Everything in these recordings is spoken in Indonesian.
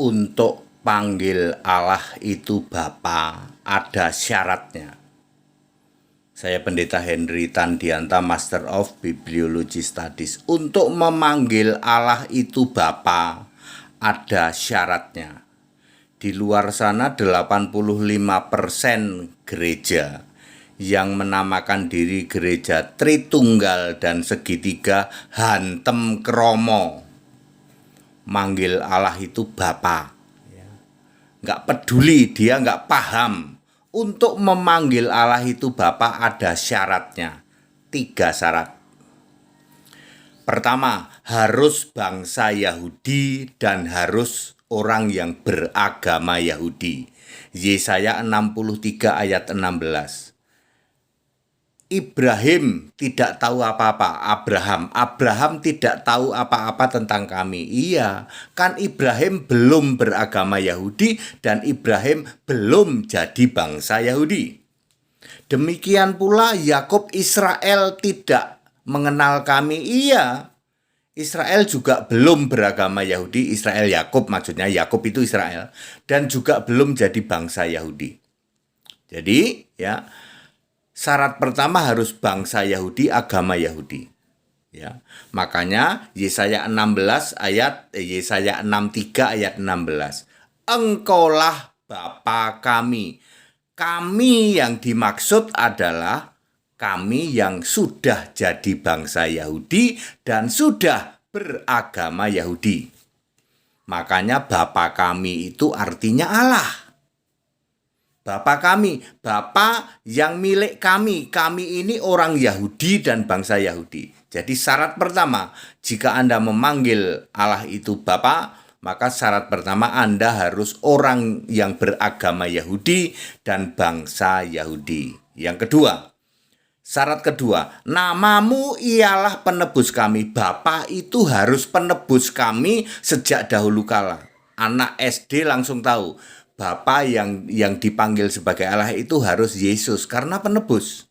Untuk panggil Allah itu Bapa, ada syaratnya. Saya Pendeta Henry Tandianta, Master of Bibliology Studies. Untuk memanggil Allah itu Bapa, ada syaratnya. Di luar sana 85% gereja yang menamakan diri gereja Tritunggal dan segitiga hantem kromo. Manggil Allah itu Bapa. Nggak peduli, dia nggak paham. Untuk memanggil Allah itu Bapa ada syaratnya. 3 syarat. Pertama, harus bangsa Yahudi dan harus orang yang beragama Yahudi. Yesaya 63 ayat 16. Ibrahim tidak tahu apa-apa. Abraham tidak tahu apa-apa tentang kami. Iya, kan Ibrahim belum beragama Yahudi dan Ibrahim belum jadi bangsa Yahudi. Demikian pula Yakub Israel tidak mengenal kami. Iya, Israel juga belum beragama Yahudi. Israel Yakub maksudnya, Yakub itu Israel, dan juga belum jadi bangsa Yahudi. Jadi ya, syarat pertama harus bangsa Yahudi, agama Yahudi. Ya, makanya Yesaya 63 ayat 16. Engkaulah Bapa kami. Kami yang dimaksud adalah kami yang sudah jadi bangsa Yahudi dan sudah beragama Yahudi. Makanya Bapa kami itu artinya Allah. Bapa kami, Bapa yang milik kami. Kami ini orang Yahudi dan bangsa Yahudi. Jadi syarat pertama, jika Anda memanggil Allah itu Bapa, maka syarat pertama Anda harus orang yang beragama Yahudi dan bangsa Yahudi. Yang kedua, syarat kedua, namamu ialah penebus kami. Bapa itu harus penebus kami sejak dahulu kala. Anak SD langsung tahu. Bapa yang dipanggil sebagai Allah itu harus Yesus karena penebus.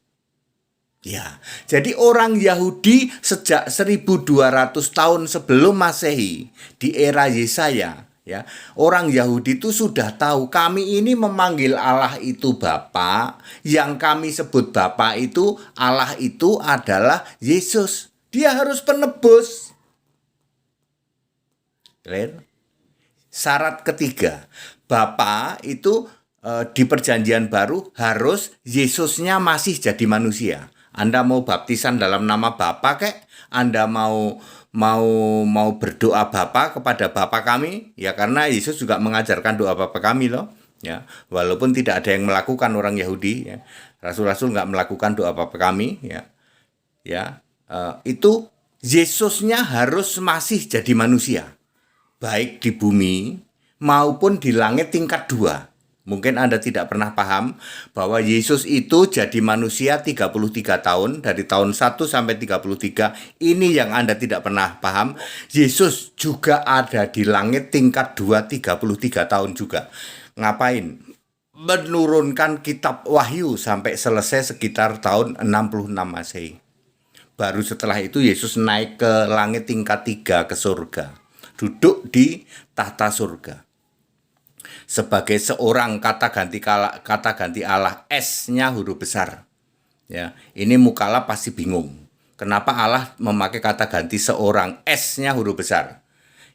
Ya, jadi orang Yahudi sejak 1200 tahun sebelum Masehi di era Yesaya, ya, orang Yahudi itu sudah tahu kami ini memanggil Allah itu Bapa, yang kami sebut Bapa itu Allah itu adalah Yesus. Dia harus penebus. Clear? Syarat ketiga, Bapa itu di perjanjian baru harus Yesusnya masih jadi manusia. Anda mau baptisan dalam nama Bapa kek? Anda mau berdoa Bapa kepada Bapa kami? Ya, karena Yesus juga mengajarkan doa Bapa kami loh. Ya, walaupun tidak ada yang melakukan orang Yahudi, ya. Rasul-rasul nggak melakukan doa Bapa kami, ya. Ya, itu Yesusnya harus masih jadi manusia. Baik di bumi maupun di langit tingkat 2. Mungkin Anda tidak pernah paham bahwa Yesus itu jadi manusia 33 tahun, dari tahun 1 sampai 33. Ini yang Anda tidak pernah paham. Yesus juga ada di langit tingkat 2 33 tahun juga. Ngapain? Menurunkan kitab Wahyu sampai selesai sekitar tahun 66 Masehi. Baru setelah itu Yesus naik ke langit tingkat 3 ke surga. Duduk di tahta surga. Sebagai seorang kata ganti Allah, S-nya huruf besar. Ya, ini Mukallaf pasti bingung. Kenapa Allah memakai kata ganti seorang, S-nya huruf besar?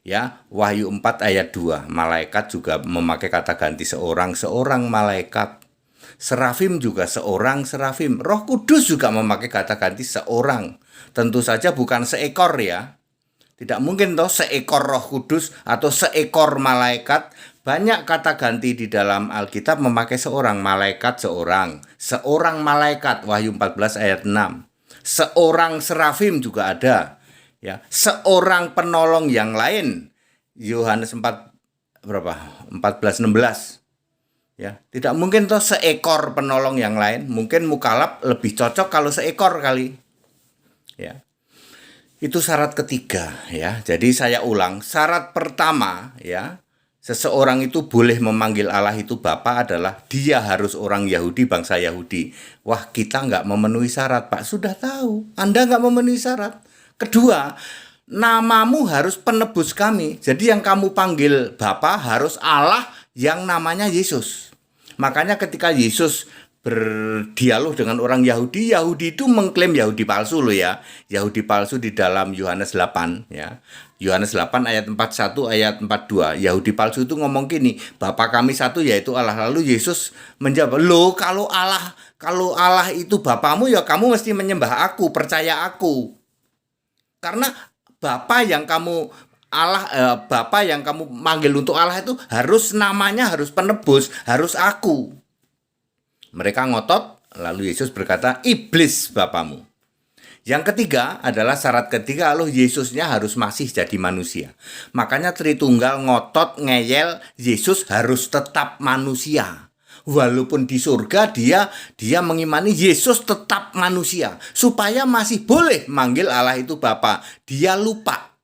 Ya, Wahyu 4 ayat 2. Malaikat juga memakai kata ganti seorang malaikat. Serafim juga seorang serafim. Roh Kudus juga memakai kata ganti seorang. Tentu saja bukan seekor ya. Tidak mungkin toh seekor Roh Kudus atau seekor malaikat. Banyak kata ganti di dalam Alkitab memakai seorang malaikat, seorang malaikat, Wahyu 14 ayat 6. Seorang serafim juga ada. Ya, seorang penolong yang lain, Yohanes 14:16. Ya, tidak mungkin toh seekor penolong yang lain. Mungkin Mukallaf lebih cocok kalau seekor kali. Ya. Itu syarat ketiga ya. Jadi saya ulang, syarat pertama ya, seseorang itu boleh memanggil Allah itu Bapa adalah dia harus orang Yahudi, bangsa Yahudi. Wah, kita nggak memenuhi syarat, Pak. Sudah tahu, Anda nggak memenuhi syarat. Kedua, namamu harus penebus kami. Jadi yang kamu panggil Bapa harus Allah yang namanya Yesus. Makanya ketika Yesus berdialog dengan orang Yahudi, Yahudi itu mengklaim Yahudi palsu loh ya. Yahudi palsu di dalam Yohanes 8 ya. Yohanes 8 ayat 41 ayat 42. Yahudi palsu itu ngomong gini, Bapa kami satu yaitu Allah. Lalu Yesus menjawab, "Loh, kalau Allah itu Bapamu ya kamu mesti menyembah aku, percaya aku. Karena Bapa yang kamu Bapa yang kamu manggil untuk Allah itu harus namanya harus penebus, harus aku." Mereka ngotot, lalu Yesus berkata, "Iblis bapamu." Yang ketiga adalah syarat ketiga, lalu Yesusnya harus masih jadi manusia. Makanya Tritunggal ngotot, ngeyel, Yesus harus tetap manusia. Walaupun di surga dia mengimani Yesus tetap manusia. Supaya masih boleh manggil Allah itu Bapa. Dia lupa.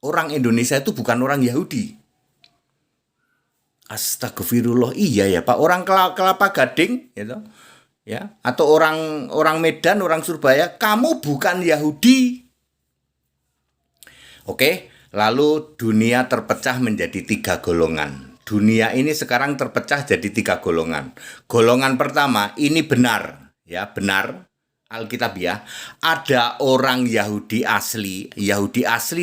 Orang Indonesia itu bukan orang Yahudi. Astagfirullah, iya ya Pak, orang Kelapa Gading gitu ya, atau orang Medan, orang Surabaya, kamu bukan Yahudi. Oke, lalu dunia terpecah menjadi 3 golongan. Dunia ini sekarang terpecah jadi 3 golongan. Golongan pertama, ini benar ya, benar Alkitabiah, ada orang Yahudi asli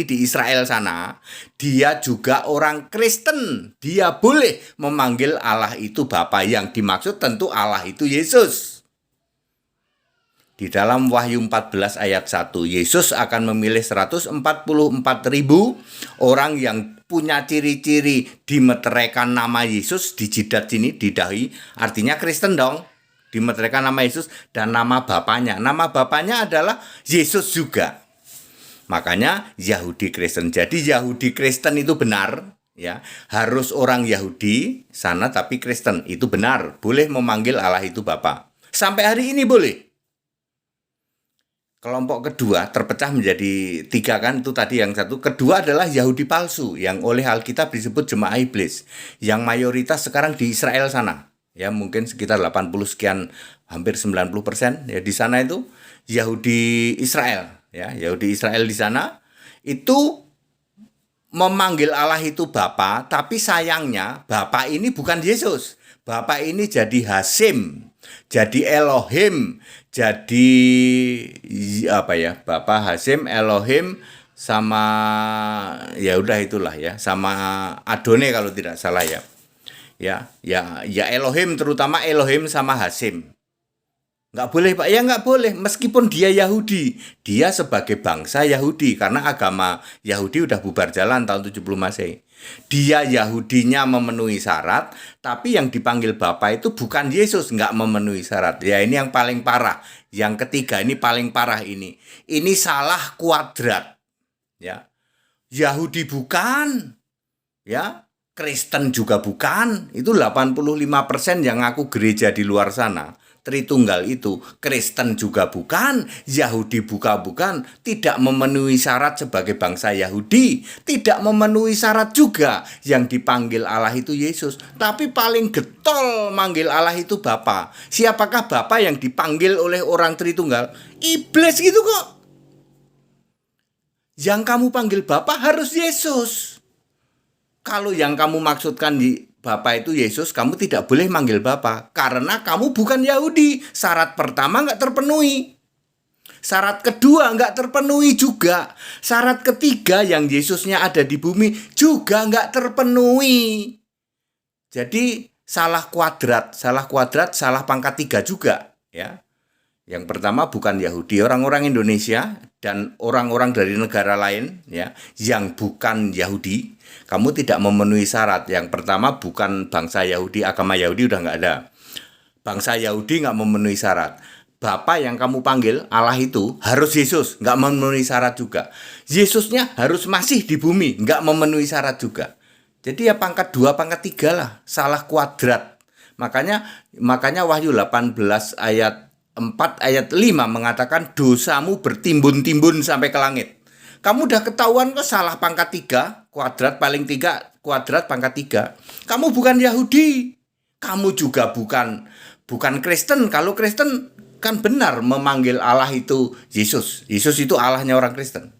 di Israel sana, dia juga orang Kristen, dia boleh memanggil Allah itu Bapa, yang dimaksud tentu Allah itu Yesus. Di dalam Wahyu 14 ayat 1, Yesus akan memilih 144.000 orang yang punya ciri-ciri dimeteraikan nama Yesus di jidat sini, di dahi, artinya Kristen dong. Dimeteraikan nama Yesus dan nama Bapaknya. Nama Bapaknya adalah Yesus juga. Makanya Yahudi Kristen. Jadi Yahudi Kristen itu benar ya. Harus orang Yahudi sana tapi Kristen. Itu benar. Boleh memanggil Allah itu Bapa. Sampai hari ini boleh. Kelompok kedua terpecah menjadi 3 kan, itu tadi yang satu. Kedua adalah Yahudi palsu yang oleh Alkitab disebut jemaah iblis. Yang mayoritas sekarang di Israel sana. Ya mungkin sekitar 80 sekian, hampir 90% ya di sana itu Yahudi Israel ya. Yahudi Israel di sana itu memanggil Allah itu Bapa, tapi sayangnya Bapa ini bukan Yesus. Bapa ini jadi Hasim, jadi Elohim, jadi apa ya? Bapa Hasim, Elohim sama ya udah itulah ya, sama Adone kalau tidak salah ya. Ya Elohim, terutama Elohim sama Hasim. Nggak boleh Pak, ya nggak boleh. Meskipun dia Yahudi, dia sebagai bangsa Yahudi, karena agama Yahudi udah bubar jalan tahun 70 Masehi. Dia Yahudinya memenuhi syarat, tapi yang dipanggil Bapa itu bukan Yesus, nggak memenuhi syarat. Ya ini yang paling parah. Yang ketiga ini paling parah ini. Ini salah kuadrat. Ya, Yahudi bukan, ya. Kristen juga bukan. Itu 85% yang ngaku gereja di luar sana. Tritunggal itu Kristen juga bukan, Yahudi bukan, tidak memenuhi syarat sebagai bangsa Yahudi, tidak memenuhi syarat juga yang dipanggil Allah itu Yesus. Tapi paling getol manggil Allah itu Bapa. Siapakah Bapa yang dipanggil oleh orang Tritunggal? Iblis gitu kok. Yang kamu panggil Bapa harus Yesus. Kalau yang kamu maksudkan di Bapa itu Yesus, kamu tidak boleh manggil Bapa karena kamu bukan Yahudi. Syarat pertama nggak terpenuhi. Syarat kedua nggak terpenuhi juga. Syarat ketiga yang Yesusnya ada di bumi juga nggak terpenuhi. Jadi salah kuadrat, salah pangkat 3 juga ya. Yang pertama bukan Yahudi, orang-orang Indonesia dan orang-orang dari negara lain ya yang bukan Yahudi, kamu tidak memenuhi syarat. Yang pertama bukan bangsa Yahudi, agama Yahudi udah nggak ada. Bangsa Yahudi nggak memenuhi syarat. Bapa yang kamu panggil Allah itu harus Yesus, nggak memenuhi syarat juga. Yesusnya harus masih di bumi, nggak memenuhi syarat juga. Jadi ya pangkat 2, pangkat 3 lah, salah kuadrat. Makanya Wahyu 18 ayat 4 ayat 5 mengatakan dosamu bertimbun-timbun sampai ke langit. Kamu udah ketahuan kok salah pangkat 3, kuadrat paling 3, kuadrat pangkat 3. Kamu bukan Yahudi. Kamu juga bukan Kristen. Kalau Kristen kan benar memanggil Allah itu Yesus. Yesus itu Allahnya orang Kristen.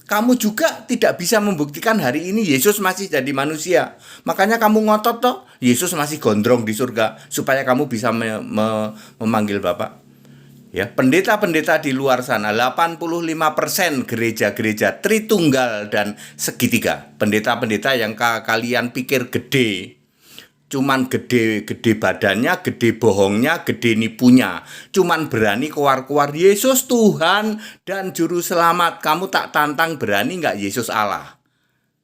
Kamu juga tidak bisa membuktikan hari ini Yesus masih jadi manusia. Makanya kamu ngotot toh, Yesus masih gondrong di surga supaya kamu bisa memanggil Bapa. Ya, pendeta-pendeta di luar sana 85% gereja-gereja Tritunggal dan segitiga. Pendeta-pendeta yang kalian pikir gede. Cuman gede badannya, gede bohongnya, gede nipunya. Cuman berani keluar-keluar Yesus Tuhan dan Juru Selamat. Kamu tak tantang berani nggak Yesus Allah?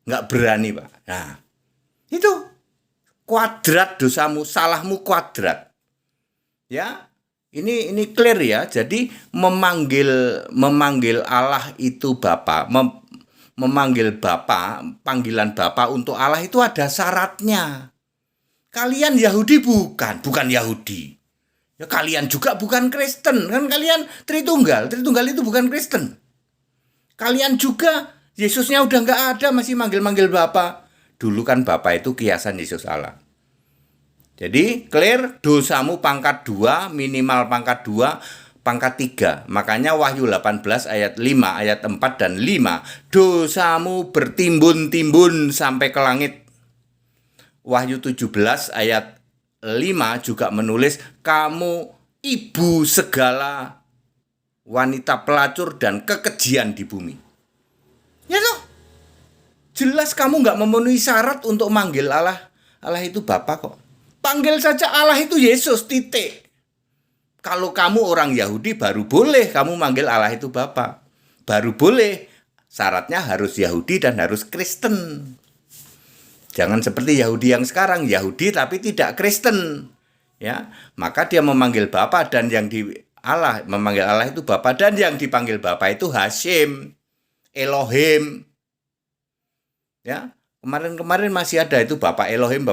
Nggak berani, Pak. Nah, itu kuadrat dosamu, salahmu kuadrat. Ya, ini clear ya. Jadi memanggil Allah itu Bapa, memanggil Bapa, panggilan Bapa untuk Allah itu ada syaratnya. Kalian Yahudi bukan Yahudi. Ya kalian juga bukan Kristen, kan kalian Tritunggal itu bukan Kristen. Kalian juga Yesusnya udah nggak ada, masih manggil-manggil Bapa. Dulu kan Bapa itu kiasan Yesus Allah. Jadi clear, dosamu pangkat 2, minimal pangkat 2, pangkat 3. Makanya Wahyu 18 ayat 5, ayat 4 dan 5. Dosamu bertimbun-timbun sampai ke langit. Wahyu 17 ayat 5 juga menulis, kamu ibu segala wanita pelacur dan kekejian di bumi. Ya toh? Jelas kamu gak memenuhi syarat untuk manggil Allah. Allah itu Bapa kok. Panggil saja Allah itu Yesus, titik. Kalau kamu orang Yahudi baru boleh kamu manggil Allah itu Bapa. Baru boleh. Syaratnya harus Yahudi dan harus Kristen. Jangan seperti Yahudi yang sekarang, Yahudi tapi tidak Kristen. Ya, maka dia memanggil Bapa dan yang memanggil Allah itu Bapa dan yang dipanggil Bapa itu Hasyim, Elohim. Ya, kemarin masih ada itu Bapak Elohim,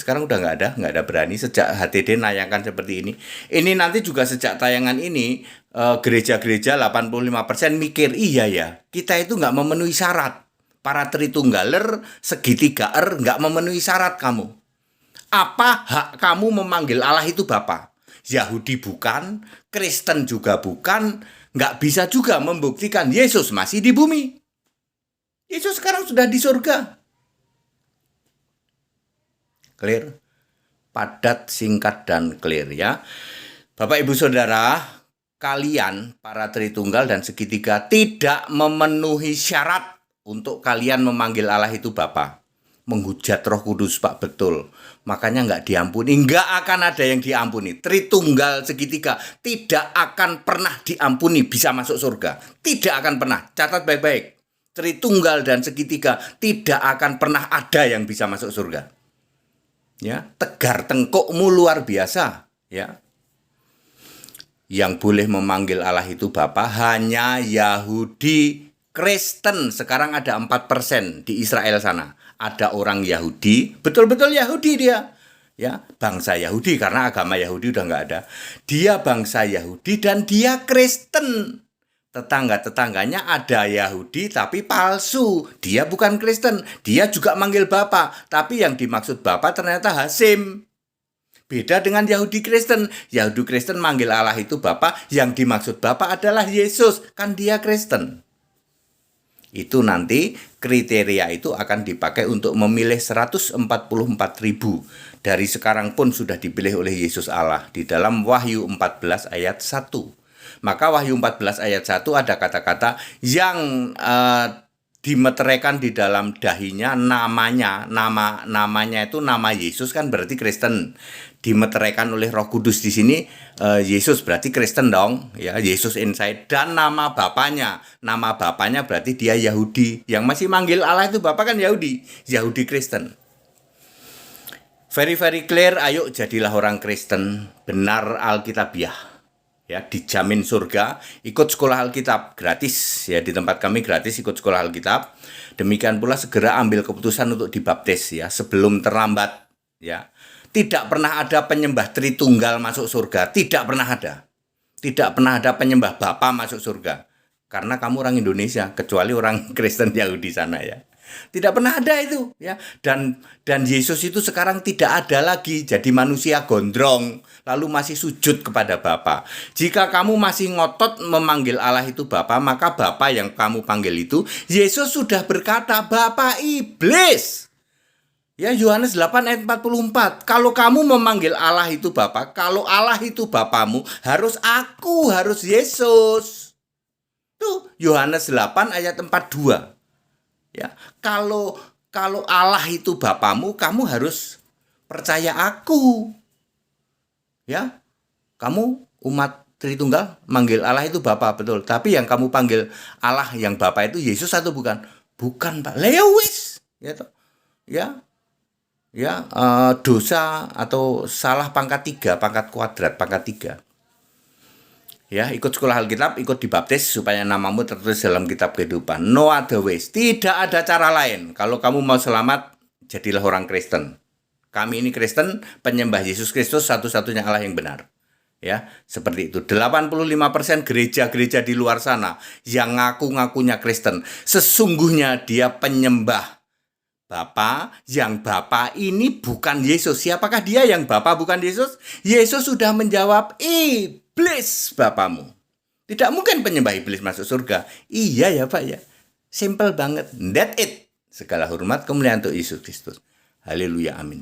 sekarang udah nggak ada berani sejak HTD nayangkan seperti ini. Ini nanti juga sejak tayangan ini gereja-gereja 85% mikir, iya ya, kita itu nggak memenuhi syarat. Para Tritunggaler, segitigaer nggak memenuhi syarat kamu. Apa hak kamu memanggil Allah itu Bapa? Yahudi bukan, Kristen juga bukan, nggak bisa juga membuktikan Yesus masih di bumi. Yesus sekarang sudah di surga. Clear? Padat, singkat, dan clear ya. Bapak, Ibu, Saudara, kalian para Tritunggal dan segitiga tidak memenuhi syarat untuk kalian memanggil Allah itu Bapa. Menghujat Roh Kudus, Pak, betul. Makanya nggak diampuni. Nggak akan ada yang diampuni. Tritunggal segitiga tidak akan pernah diampuni bisa masuk surga. Tidak akan pernah. Catat baik-baik. Tritunggal dan segitiga tidak akan pernah ada yang bisa masuk surga. Ya, tegar tengkukmu luar biasa, ya. Yang boleh memanggil Allah itu Bapa hanya Yahudi, Kristen. Sekarang ada 4% di Israel sana. Ada orang Yahudi, betul-betul Yahudi dia. Ya, bangsa Yahudi karena agama Yahudi udah nggak ada. Dia bangsa Yahudi dan dia Kristen. Tetangga-tetangganya ada Yahudi tapi palsu. Dia bukan Kristen. Dia juga manggil Bapa. Tapi yang dimaksud Bapa ternyata Hasyim. Beda dengan Yahudi Kristen. Yahudi Kristen manggil Allah itu Bapa. Yang dimaksud Bapa adalah Yesus. Kan dia Kristen. Itu nanti kriteria itu akan dipakai untuk memilih 144.000. Dari sekarang pun sudah dipilih oleh Yesus Allah. Di dalam Wahyu 14 ayat 1. Maka Wahyu 14 ayat 1 ada kata-kata yang dimeteraikan di dalam dahinya namanya itu nama Yesus kan berarti Kristen. Dimeteraikan oleh Roh Kudus di sini Yesus berarti Kristen dong, ya, Yesus inside. Dan nama bapaknya berarti dia Yahudi. Yang masih manggil Allah itu Bapak kan Yahudi Kristen. Very very clear, ayo jadilah orang Kristen benar Alkitabiah. Ya, dijamin surga, ikut sekolah Alkitab gratis ya, di tempat kami gratis ikut sekolah Alkitab. Demikian pula segera ambil keputusan untuk dibaptis ya sebelum terlambat ya. Tidak pernah ada penyembah Tritunggal masuk surga, tidak pernah ada. Tidak pernah ada penyembah Bapa masuk surga. Karena kamu orang Indonesia, kecuali orang Kristen Yahudi sana ya. Tidak pernah ada itu, ya. Dan Yesus itu sekarang tidak ada lagi jadi manusia gondrong lalu masih sujud kepada Bapa. Jika kamu masih ngotot memanggil Allah itu Bapa, maka Bapa yang kamu panggil itu Yesus sudah berkata Bapa iblis. Ya, Yohanes 8 ayat 44. Kalau kamu memanggil Allah itu Bapa, kalau Allah itu Bapamu, harus aku, harus Yesus. Tuh, Yohanes 8 ayat 42. Ya, kalau Allah itu Bapamu, kamu harus percaya aku. Ya. Kamu umat Tritunggal manggil Allah itu Bapa, betul. Tapi yang kamu panggil Allah yang Bapa itu Yesus atau bukan? Bukan, Pak. Lewis. Ya toh. Ya. Ya, dosa atau salah pangkat 3, pangkat kuadrat, pangkat 3. Ya, ikut sekolah Alkitab, ikut dibaptis supaya namamu tertulis dalam kitab kehidupan. No other ways. Tidak ada cara lain. Kalau kamu mau selamat, jadilah orang Kristen. Kami ini Kristen, penyembah Yesus Kristus satu-satunya Allah yang benar. Ya, seperti itu. 85% gereja-gereja di luar sana yang ngaku-ngakunya Kristen, sesungguhnya dia penyembah Bapa, yang Bapa ini bukan Yesus. Siapakah dia yang Bapa bukan Yesus? Yesus sudah menjawab, iblis Bapamu. Tidak mungkin penyembah iblis masuk surga. Iya ya Pak ya. Simple banget. That's it. Segala hormat kemuliaan untuk Yesus Kristus. Haleluya, amin.